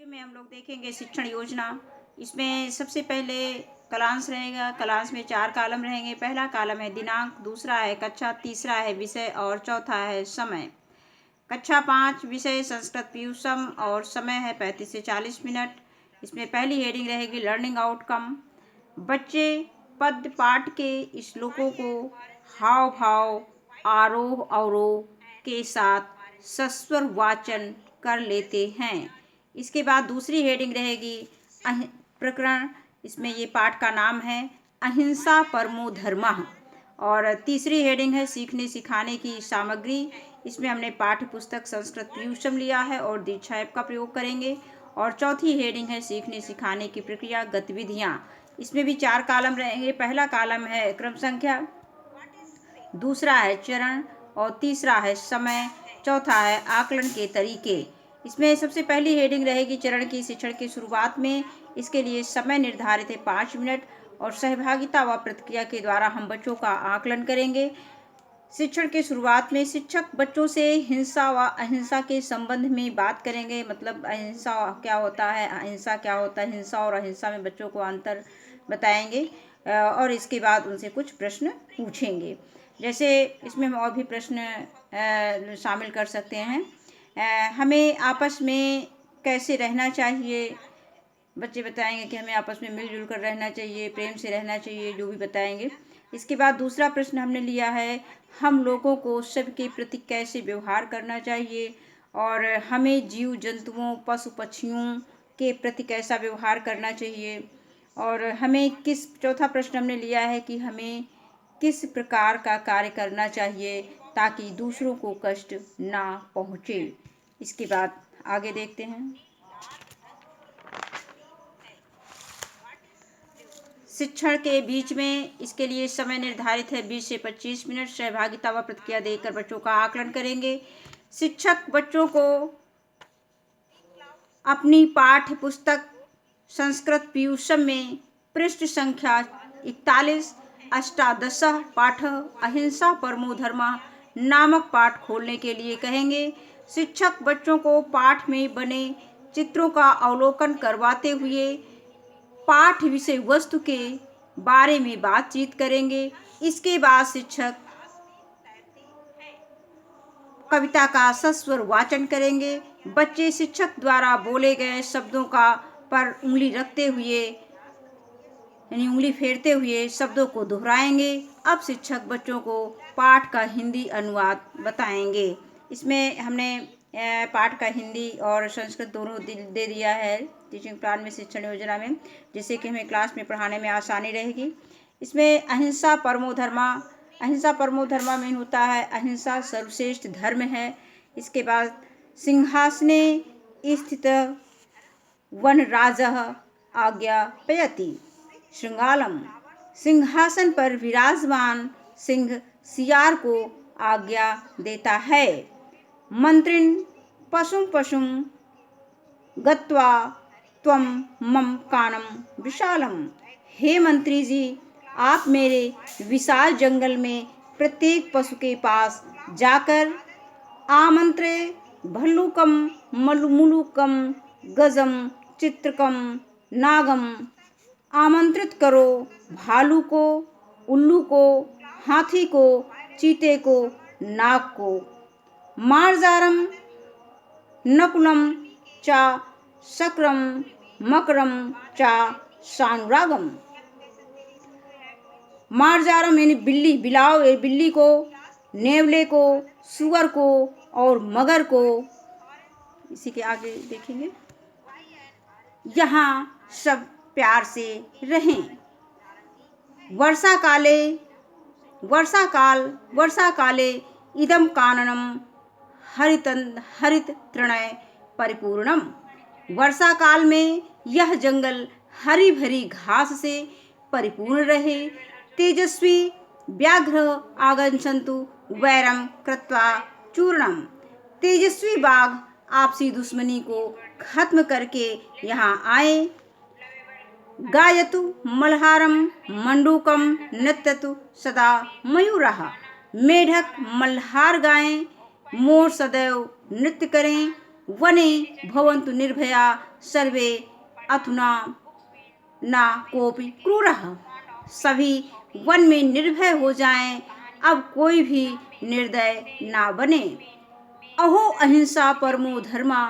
Video में हम लोग देखेंगे शिक्षण योजना। इसमें सबसे पहले कलांश रहेगा। कलांश में 4 कॉलम रहेंगे। पहला कॉलम है दिनांक, दूसरा है कक्षा, तीसरा है विषय और चौथा है समय। कक्षा 5 विषय संस्कृत पीयूषम और समय है 35 से 40 मिनट। इसमें पहली हेडिंग रहेगी लर्निंग आउटकम। बच्चे पद्य पाठ के श्लोकों को हाव भाव, आरोह अवरोह के साथ सस्वर वाचन कर लेते हैं। इसके बाद दूसरी हेडिंग रहेगी प्रकरण। इसमें ये पाठ का नाम है अहिंसा परमो धर्मः। और तीसरी हेडिंग है सीखने सिखाने की सामग्री। इसमें हमने पाठ्य पुस्तक संस्कृत पीयूषम लिया है और दीक्षा ऐप का प्रयोग करेंगे। और चौथी हेडिंग है सीखने सिखाने की प्रक्रिया गतिविधियाँ। इसमें भी 4 कॉलम रहेंगे। पहला कॉलम है क्रम संख्या, दूसरा है चरण और तीसरा है समय, चौथा है आकलन के तरीके। इसमें सबसे पहली हेडिंग रहेगी चरण की। शिक्षण की शुरुआत में इसके लिए समय निर्धारित है 5 मिनट और सहभागिता व प्रतिक्रिया के द्वारा हम बच्चों का आकलन करेंगे। शिक्षण की शुरुआत में शिक्षक बच्चों से हिंसा व अहिंसा के संबंध में बात करेंगे। मतलब अहिंसा क्या होता है, अहिंसा क्या होता है, हिंसा और अहिंसा में बच्चों को अंतर बताएंगे। और इसके बाद उनसे कुछ प्रश्न पूछेंगे। जैसे इसमें हम और भी प्रश्न शामिल कर सकते हैं। हमें आपस में कैसे रहना चाहिए, बच्चे बताएंगे कि हमें आपस में मिलजुल कर रहना चाहिए, प्रेम से रहना चाहिए, जो भी बताएंगे। इसके बाद दूसरा प्रश्न हमने लिया है हम लोगों को सबके प्रति कैसे व्यवहार करना चाहिए और हमें जीव जंतुओं पशु पक्षियों के प्रति कैसा व्यवहार करना चाहिए। और हमें चौथा प्रश्न हमने लिया है कि हमें किस प्रकार का कार्य करना चाहिए ताकि दूसरों को कष्ट ना पहुँचे। इसके बाद आगे देखते हैं। शिक्षण के बीच में इसके लिए समय निर्धारित है 20 से 25 मिनट। सहभागिता व प्रतिक्रिया देकर बच्चों का आकलन करेंगे। शिक्षक बच्चों को अपनी पाठ्य पुस्तक संस्कृत पीयूषम में पृष्ठ संख्या 41 अष्टादश पाठ अहिंसा परमो धर्मः नामक पाठ खोलने के लिए कहेंगे। शिक्षक बच्चों को पाठ में बने चित्रों का अवलोकन करवाते हुए पाठ विषय वस्तु के बारे में बातचीत करेंगे। इसके बाद शिक्षक कविता का सस्वर वाचन करेंगे। बच्चे शिक्षक द्वारा बोले गए शब्दों का पर उंगली रखते हुए यानी उंगली फेरते हुए शब्दों को दोहराएंगे। अब शिक्षक बच्चों को पाठ का हिंदी अनुवाद बताएंगे। इसमें हमने पाठ का हिंदी और संस्कृत दोनों दे दिया है टीचिंग प्लान में, शिक्षण योजना में, जिससे कि हमें क्लास में पढ़ाने में आसानी रहेगी। इसमें अहिंसा परमो धर्मा, अहिंसा परमो धर्मा में होता है अहिंसा सर्वश्रेष्ठ धर्म है। इसके बाद सिंहासने स्थित वनराजः आज्ञापयति श्रृंगालम, सिंहासन पर विराजमान सिंह सियार को आज्ञा देता है। मंत्रिण पशुं पशुं गत्वा त्वं मम कानम विशालम, हे मंत्री जी आप मेरे विशाल जंगल में प्रत्येक पशु के पास जाकर आमंत्रे भल्लुकम मुलुकम गजम चित्रकम नागम, आमंत्रित करो भालू को, उल्लू को, हाथी को, चीते को, नाग को। मार्जारम नकुलम चा शक्रम मकरम चा सानुरागम, मार्जारम यानी बिल्ली, बिलाव बिल्ली को, नेवले को, सुअर को और मगर को। इसी के आगे देखेंगे। यहाँ सब प्यार से रहें। वर्षा काले इदम काननम हरित तृणय परिपूर्णम, वर्षा काल में यह जंगल हरी भरी घास से परिपूर्ण रहे। तेजस्वी व्याघ्र आगच्छन्तु वैरम कृत्वा चूर्णम, तेजस्वी बाघ आपसी दुश्मनी को खत्म करके यहाँ आए। गायतु मल्हारम मंडूकम नृत्यतु सदा मयूरः, मेढक मल्हार गाएं, मोर सदैव नृत्य करें। वने भवन्तु निर्भया सर्वे अधुना ना कोपि क्रूरः। सभी वन में निर्भय हो जाएं, अब कोई भी निर्दय ना बने। अहो अहिंसा परमो धर्मा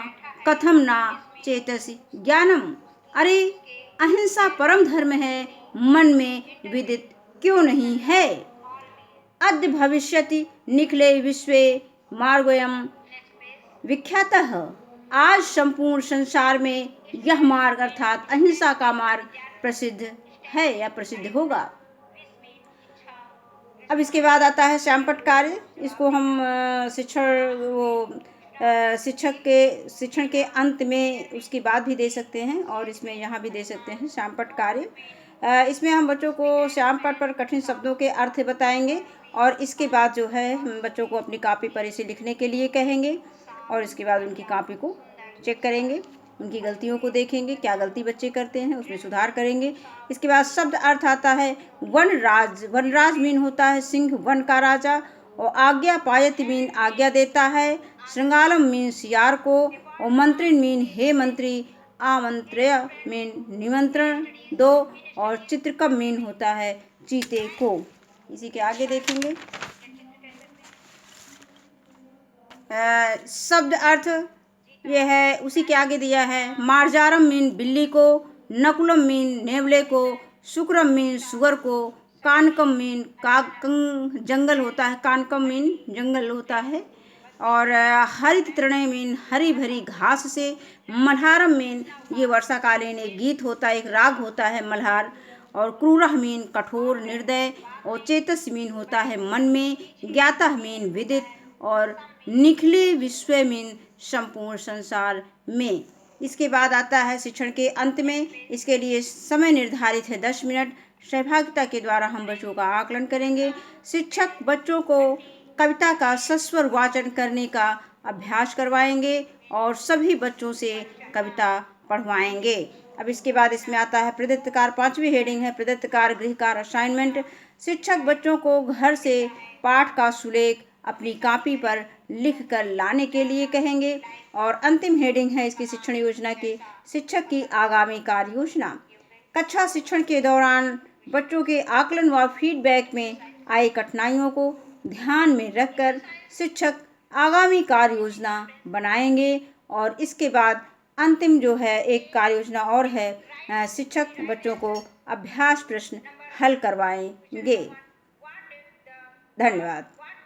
कथम ना चेतसि ज्ञानम। अरे अहिंसा परम धर्म है, मन में विदित क्यों नहीं है। अद्य भविष्यति निखिले विश्वे मार्गोऽयं विख्यातः। आज संपूर्ण संसार में यह मार्ग अर्थात अहिंसा का मार्ग प्रसिद्ध है या प्रसिद्ध होगा। अब इसके बाद आता है श्यामपट्ट कार्य। इसको हम शिक्षण के अंत में उसकी बात भी दे सकते हैं और इसमें यहाँ भी दे सकते हैं श्यामपट्ट कार्य। इसमें हम बच्चों को श्यामपट्ट पर कठिन शब्दों के अर्थ बताएंगे और इसके बाद जो है हम बच्चों को अपनी कॉपी पर इसे लिखने के लिए कहेंगे और इसके बाद उनकी कॉपी को चेक करेंगे, उनकी गलतियों को देखेंगे, क्या गलती बच्चे करते हैं उसमें सुधार करेंगे। इसके बाद शब्द अर्थ आता है वनराज। वनराज मीन होता है सिंह, वन का राजा। और आज्ञा पायति मीन आज्ञा देता है। श्रृंगालम मीन सियार को। और मंत्रिण मीन हे मंत्री। आमंत्र्य मीन निमंत्रण दो। और चित्रकम मीन होता है चीते को। इसी के आगे देखेंगे शब्द अर्थ यह है, उसी के आगे दिया है मार्जारम मीन बिल्ली को। नकुलम मीन नेवले को। शुक्रम मीन सुअर को। कानकम मीन काकंग जंगल होता है, कानकम मीन जंगल होता है। और हरित तृणे मीन हरी भरी घास से। मल्हारम मीन ये वर्षाकालीन एक गीत होता है, एक राग होता है मल्हार। और क्रूरह मीन कठोर निर्दय। और चेतस मीन होता है मन में। ज्ञाता मीन विदित। और निखिले विश्व मीन संपूर्ण संसार में। इसके बाद आता है शिक्षण के अंत में। इसके लिए समय निर्धारित है 10 मिनट। सहभागिता के द्वारा हम बच्चों का आकलन करेंगे। शिक्षक बच्चों को कविता का सस्वर वाचन करने का अभ्यास करवाएंगे और सभी बच्चों से कविता पढ़वाएंगे। अब इसके बाद इसमें आता है प्रदत्त कार्य। 5वीं हेडिंग है प्रदत्त कार्य गृह कार्य असाइनमेंट। शिक्षक बच्चों को घर से पाठ का सुलेख अपनी कॉपी पर लिख कर लाने के लिए कहेंगे। और अंतिम हेडिंग है इसकी शिक्षण योजना की, शिक्षक की आगामी कार्य योजना। कक्षा शिक्षण के दौरान बच्चों के आकलन व फीडबैक में आई कठिनाइयों को ध्यान में रखकर शिक्षक आगामी कार्य योजना बनाएंगे। और इसके बाद अंतिम जो है एक कार्य योजना और है, शिक्षक बच्चों को अभ्यास प्रश्न हल करवाएंगे। धन्यवाद।